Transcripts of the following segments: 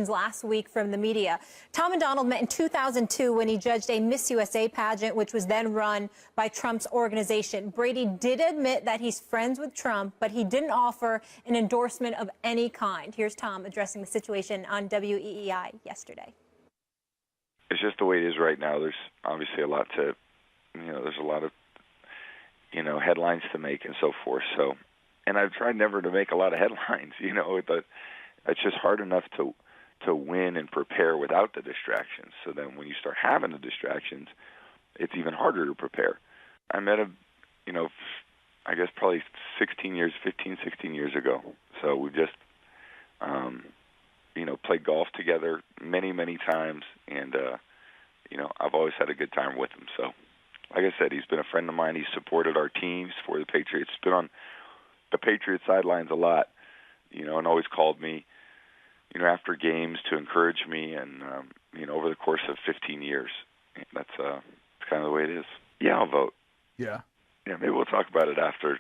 Last week from the media. Tom and Donald met in 2002 when he judged a Miss USA pageant, which was then run by Trump's organization. Brady did admit that he's friends with Trump, but he didn't offer an endorsement of any kind. Here's Tom addressing the situation on WEEI yesterday. It's just the way it is right now. There's obviously a lot to, there's a lot of, headlines to make and so forth. So, and I've tried never to make a lot of headlines, but it's just hard enough to win and prepare without the distractions. So then when you start having the distractions, it's even harder to prepare. I met him, I guess probably 15, 16 years ago. So we just, played golf together many, many times. And, I've always had a good time with him. So like I said, he's been a friend of mine. He's supported our teams for the Patriots. He's been on the Patriots sidelines a lot, and always called me, after games to encourage me, and over the course of 15 years, that's kind of the way it is. Yeah, I'll vote. Yeah. Yeah, maybe we'll talk about it after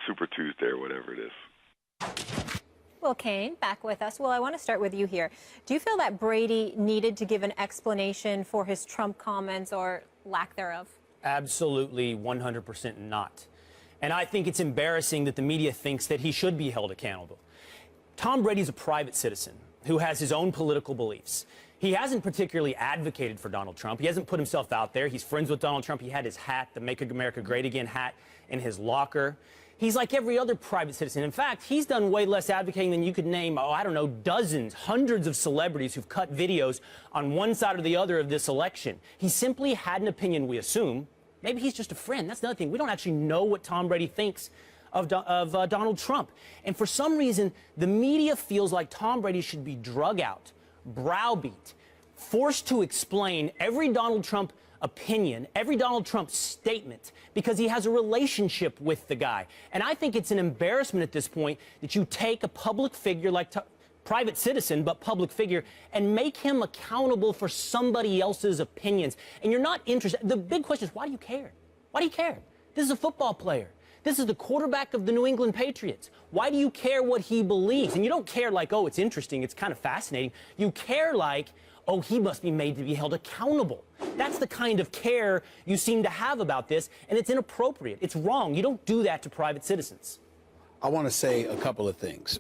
Super Tuesday or whatever it is. Well, Kane, back with us. Well, I want to start with you here. Do you feel that Brady needed to give an explanation for his Trump comments or lack thereof? Absolutely, 100% not. And I think it's embarrassing that the media thinks that he should be held accountable. Tom Brady's a private citizen who has his own political beliefs. He hasn't particularly advocated for Donald Trump. He hasn't put himself out there. He's friends with Donald Trump. He had his hat, the Make America Great Again hat, in his locker. He's like every other private citizen. In fact, he's done way less advocating than you could name, dozens, hundreds of celebrities who've cut videos on one side or the other of this election. He simply had an opinion, we assume. Maybe he's just a friend. That's another thing. We don't actually know what Tom Brady thinks of Donald Trump. And for some reason, the media feels like Tom Brady should be drug out, browbeat, forced to explain every Donald Trump opinion, every Donald Trump statement, because he has a relationship with the guy. And I think it's an embarrassment at this point that you take a public figure like private citizen, but public figure, and make him accountable for somebody else's opinions. And you're not interested. The big question is, why do you care? Why do you care? This is a football player. This is the quarterback of the New England Patriots. Why do you care what he believes? And you don't care like, oh, it's interesting, it's kind of fascinating. You care like, oh, he must be made to be held accountable. That's the kind of care you seem to have about this, and it's inappropriate. It's wrong. You don't do that to private citizens. I want to say a couple of things.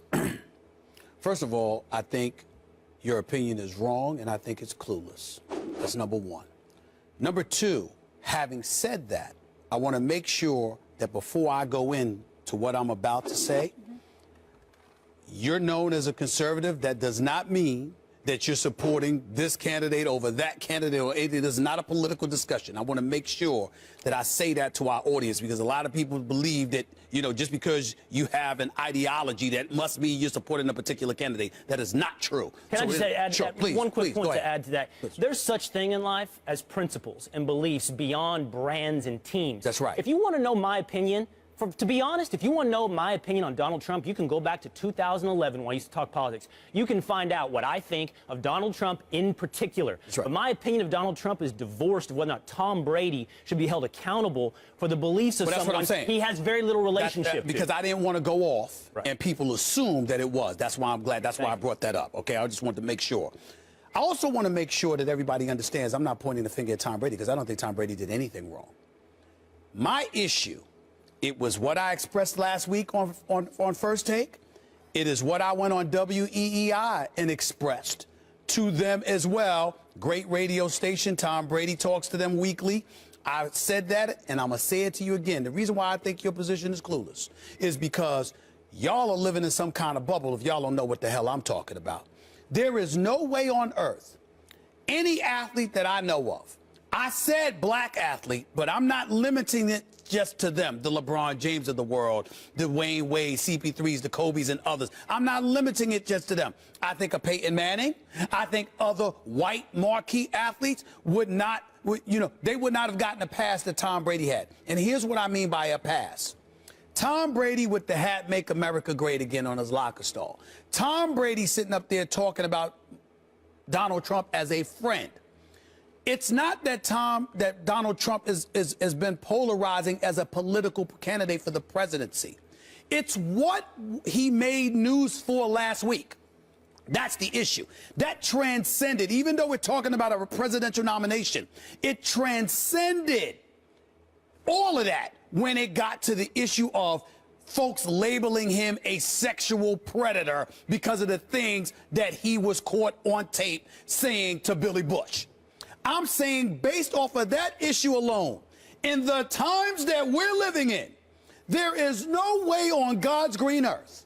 First of all, I think your opinion is wrong, and I think it's clueless. That's number one. Number two, having said that, I want to make sure that before I go into what I'm about to say, you're known as a conservative. That does not mean that you're supporting this candidate over that candidate or anything. This is not a political discussion. I want to make sure that I say that to our audience, because a lot of people believe that, just because you have an ideology, that must mean you're supporting a particular candidate. That is not true. Can I just add one quick point to add to that? Please. There's such thing in life as principles and beliefs beyond brands and teams. That's right. If you want to know my opinion, to be honest, if you want to know my opinion on Donald Trump, you can go back to 2011 when I used to talk politics. You can find out what I think of Donald Trump in particular. That's right. But my opinion of Donald Trump is divorced of whether or not Tom Brady should be held accountable for the beliefs of someone he has very little relationship to. Because I didn't want to go off and people assume that it was. That's why I'm glad. That's why I brought that up. Okay, I just wanted to make sure. I also want to make sure that everybody understands I'm not pointing the finger at Tom Brady, because I don't think Tom Brady did anything wrong. My issue, it was what I expressed last week on First Take. It is what I went on WEEI and expressed to them as well. Great radio station. Tom Brady talks to them weekly. I said that, and I'm going to say it to you again. The reason why I think your position is clueless is because y'all are living in some kind of bubble if y'all don't know what the hell I'm talking about. There is no way on earth any athlete that I know of, I said black athlete, but I'm not limiting it just to them, the LeBron James of the world, the Wayne Wade, CP3s, the Kobe's, and others. I'm not limiting it just to them. I think a Peyton Manning, I think other white marquee athletes would not have gotten a pass that Tom Brady had. And here's what I mean by a pass. Tom Brady with the hat Make America Great Again on his locker stall. Tom Brady sitting up there talking about Donald Trump as a friend. It's not that Donald Trump has been polarizing as a political candidate for the presidency. It's what he made news for last week. That's the issue. That transcended, even though we're talking about a presidential nomination, it transcended all of that when it got to the issue of folks labeling him a sexual predator because of the things that he was caught on tape saying to Billy Bush. I'm saying based off of that issue alone, in the times that we're living in, there is no way on God's green earth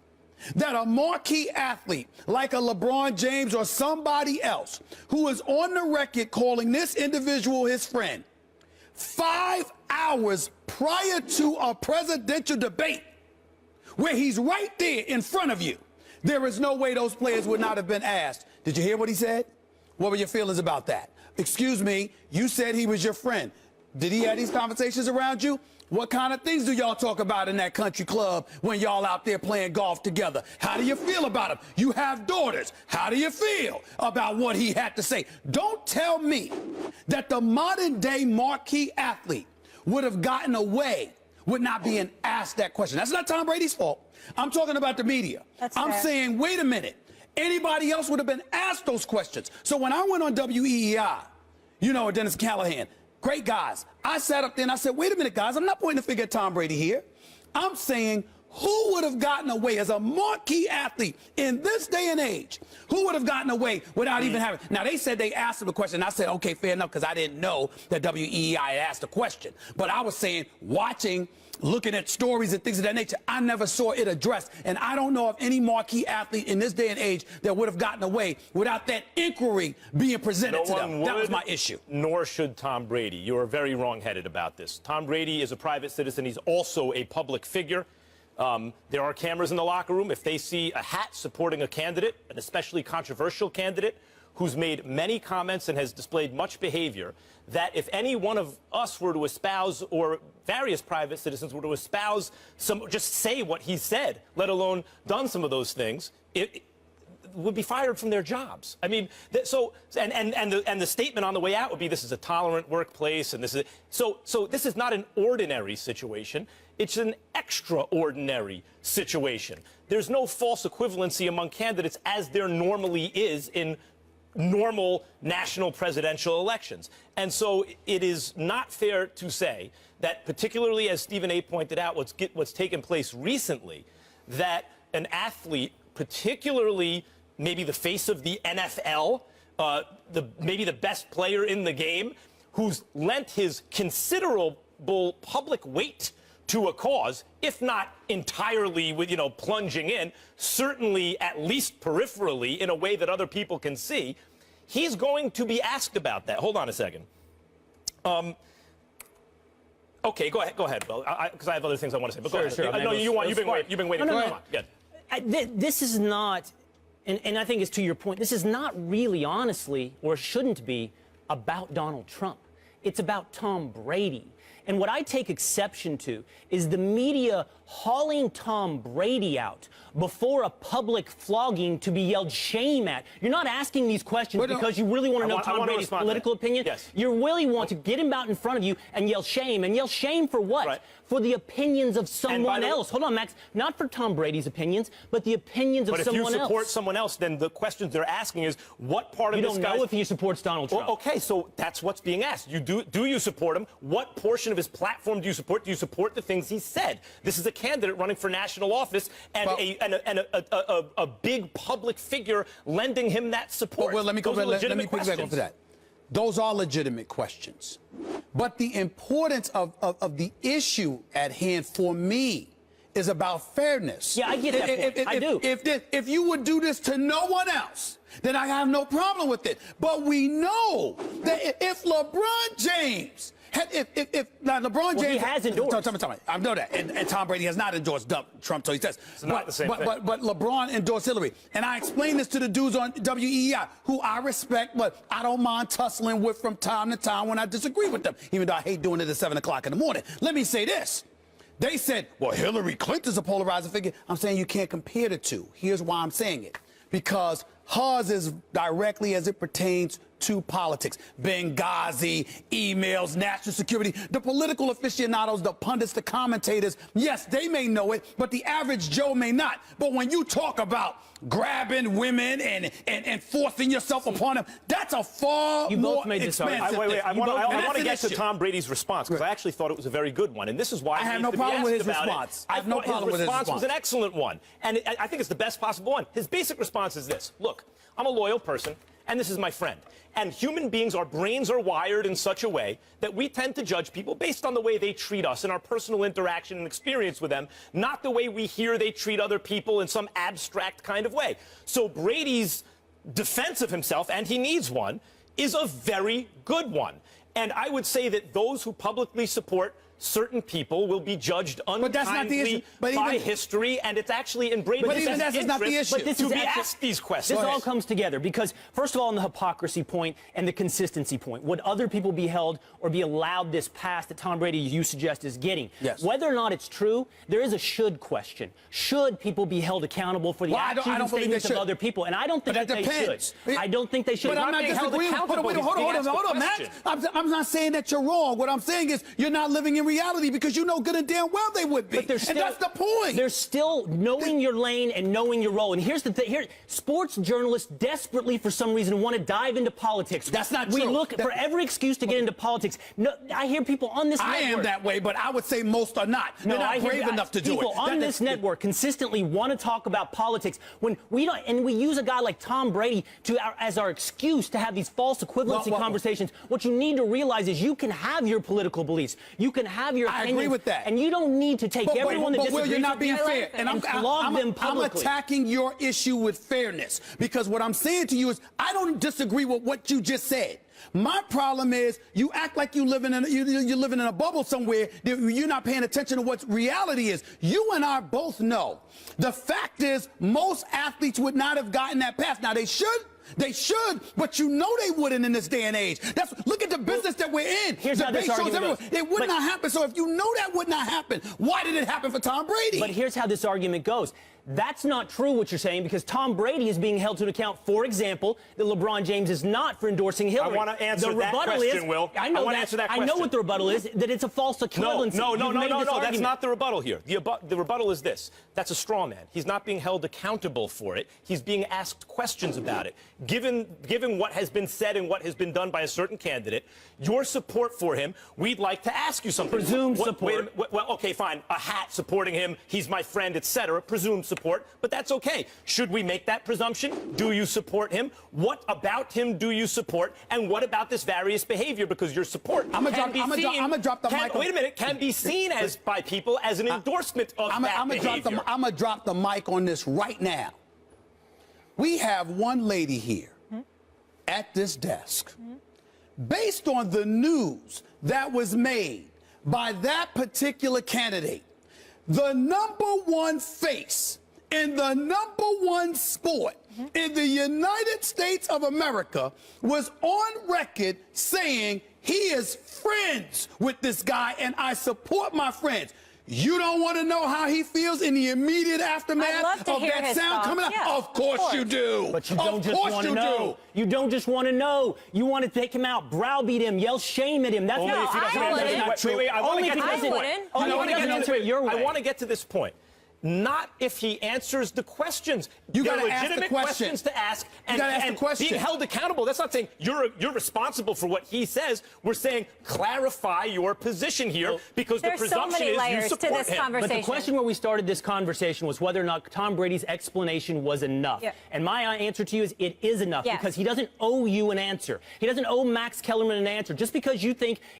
that a marquee athlete like a LeBron James or somebody else who is on the record calling this individual his friend 5 hours prior to a presidential debate where he's right there in front of you, there is no way those players would not have been asked. Did you hear what he said? What were your feelings about that? Excuse me, you said he was your friend. Did he have these conversations around you? What kind of things do y'all talk about in that country club when y'all out there playing golf together? How do you feel about him? You have daughters. How do you feel about what he had to say? Don't tell me that the modern day marquee athlete would have gotten away with not being asked that question. That's not Tom Brady's fault. I'm talking about the media. I'm saying, wait a minute. Anybody else would have been asked those questions. So when I went on WEEI, you know, Dennis Callahan, great guys. I sat up there and I said, wait a minute, guys, I'm not pointing the finger at Tom Brady here. I'm saying, who would have gotten away as a marquee athlete in this day and age? Who would have gotten away without even having? Now, they said they asked him the question. I said, okay, fair enough, because I didn't know that WEEI had asked the question. But I was saying, watching, looking at stories and things of that nature, I never saw it addressed. And I don't know of any marquee athlete in this day and age that would have gotten away without that inquiry being presented to them. That was my issue. Nor should Tom Brady. You are very wrong-headed about this. Tom Brady is a private citizen. He's also a public figure. There are cameras in the locker room. If they see a hat supporting a candidate, an especially controversial candidate, who's made many comments and has displayed much behavior, that if any one of us were to espouse, or various private citizens were to espouse, just say what he said, let alone done some of those things, it would be fired from their jobs. I mean, and the statement on the way out would be, this is a tolerant workplace, and this is so this is not an ordinary situation. It's an extraordinary situation. There's no false equivalency among candidates as there normally is in normal national presidential elections. And so it is not fair to say that, particularly as Stephen A. pointed out, what's taken place recently, that an athlete, particularly maybe the face of the NFL, maybe the best player in the game, who's lent his considerable public weight to a cause, if not entirely with, plunging in, certainly at least peripherally in a way that other people can see, he's going to be asked about that. Hold on a second. Okay, go ahead, Bill, because I have other things I want to say. But go ahead. Sure. No, you've been waiting. No. Come on. Good. This is not, and I think it's to your point, this is not really, honestly, or shouldn't be, about Donald Trump. It's about Tom Brady. And what I take exception to is the media hauling Tom Brady out before a public flogging to be yelled shame at. You're not asking these questions because you really want to know Tom Brady's political opinion. Yes. You really want to get him out in front of you and yell shame. And yell shame for what? Right. For the opinions of someone else. Hold on, Max. Not for Tom Brady's opinions, but the opinions of someone else. But if you support someone else, then the questions they're asking is, what part of this guy... You don't know if he supports Donald Trump. Well, okay, so that's what's being asked. Do you support him? What portion of his platform do you support? Do you support the things he said? This is a candidate running for national office and a big public figure lending him that support. Well, let me piggyback off of that. Those are legitimate questions. But the importance of the issue at hand for me is about fairness. Yeah, I get that point. I do. If you would do this to no one else, then I have no problem with it. But we know that if LeBron James... LeBron James... he has endorsed. I know that. And Tom Brady has not endorsed Trump, so he says. It's not the same thing. But LeBron endorsed Hillary. And I explained this to the dudes on WEEI, who I respect, but I don't mind tussling with from time to time when I disagree with them, even though I hate doing it at 7 o'clock in the morning. Let me say this. They said, well, Hillary Clinton's a polarizing figure. I'm saying you can't compare the two. Here's why I'm saying it. Because hers is directly as it pertains to politics. Benghazi, emails, national security, the political aficionados, the pundits, the commentators, yes, they may know it, but the average Joe may not. But when you talk about grabbing women and forcing yourself upon them, that's a far more expensive. Wait, I want to get to Tom Brady's response, because I actually thought it was a very good one, and this is why I have no problem with his response. I have no problem with his response. His response was an excellent one, and I think it's the best possible one. His basic response is this: look, I'm a loyal person, and this is my friend. And human beings, our brains are wired in such a way that we tend to judge people based on the way they treat us and our personal interaction and experience with them, not the way we hear they treat other people in some abstract kind of way. So Brady's defense of himself, and he needs one, is a very good one. And I would say that those who publicly support certain people will be judged unkindly by history, and it's actually in Brady's interest not the issue. to be asked these questions. This all comes together because, first of all, on the hypocrisy point and the consistency point, would other people be held or be allowed this pass that Tom Brady, you suggest, is getting? Yes. Whether or not it's true, there is a should question. Should people be held accountable for the actions and statements of other people? And I don't think that they should. I don't think they should. But I'm not disagreeing. Hold on, Matt. I'm not saying that you're wrong. What I'm saying is you're not living in reality, because you know good and damn well they would be. But and that's the point. There's still knowing your lane and knowing your role. And here's the thing. Here, sports journalists desperately, for some reason, want to dive into politics. That's not true. We look for every excuse to get into politics. No, I hear people on this network. I am that way, but I would say most are not. They're not brave enough to do it. People on this network consistently want to talk about politics when we don't, and we use a guy like Tom Brady as our excuse to have these false equivalency conversations. What you need to realize is you can have your political beliefs. You can have your I agree with that. And you don't need to take everyone that disagrees you're not being fair. and flog them publicly. I'm attacking your issue with fairness, because what I'm saying to you is I don't disagree with what you just said. My problem is you act like you're living in a bubble somewhere. You're not paying attention to what reality is. You and I both know the fact is most athletes would not have gotten that pass. Now they should. They should, but you know they wouldn't in this day and age. Look at the business that we're in. Here's how this argument goes. It would not happen. So if you know that would not happen, why did it happen for Tom Brady? But here's how this argument goes. That's not true what you're saying, because Tom Brady is being held to account, for example, that LeBron James is not for endorsing Hillary. I want to answer that question, Will. I know want to answer that question. I know what the rebuttal is, that it's a false equivalency. No, that's not the rebuttal here. The rebuttal is this. That's a straw man. He's not being held accountable for it. He's being asked questions about it. Given what has been said and what has been done by a certain candidate, your support for him, we'd like to ask you something. Presumed support. Well, okay, fine. A hat supporting him, he's my friend, etc. Presumed support, but that's okay. Should we make that presumption? Do you support him? What about him do you support? And what about this various behavior? Because your support I'm gonna drop the mic. Wait a minute. Can be seen as by people as an endorsement of that behavior. I'm gonna drop the mic on this right now. We have one lady here at this desk. Based on the news that was made by that particular candidate, the #1 face in the #1 sport in the United States of America was on record saying he is friends with this guy and I support my friends. You don't want to know how he feels in the immediate aftermath of that sound coming out? Yeah, of course you do. But you don't just want to know. You don't just want to know. You want to take him out, browbeat him, yell shame at him. That's Only if he doesn't answer. I want to get to this point. Not if he answers the questions. You got to ask legitimate questions to ask, and being held accountable. That's not saying you're responsible for what he says. We're saying clarify your position here, because the presumption is you support him. But the question where we started this conversation was whether or not Tom Brady's explanation was enough. Yeah. And my answer to you is it is enough, because he doesn't owe you an answer. He doesn't owe Max Kellerman an answer. Just because you think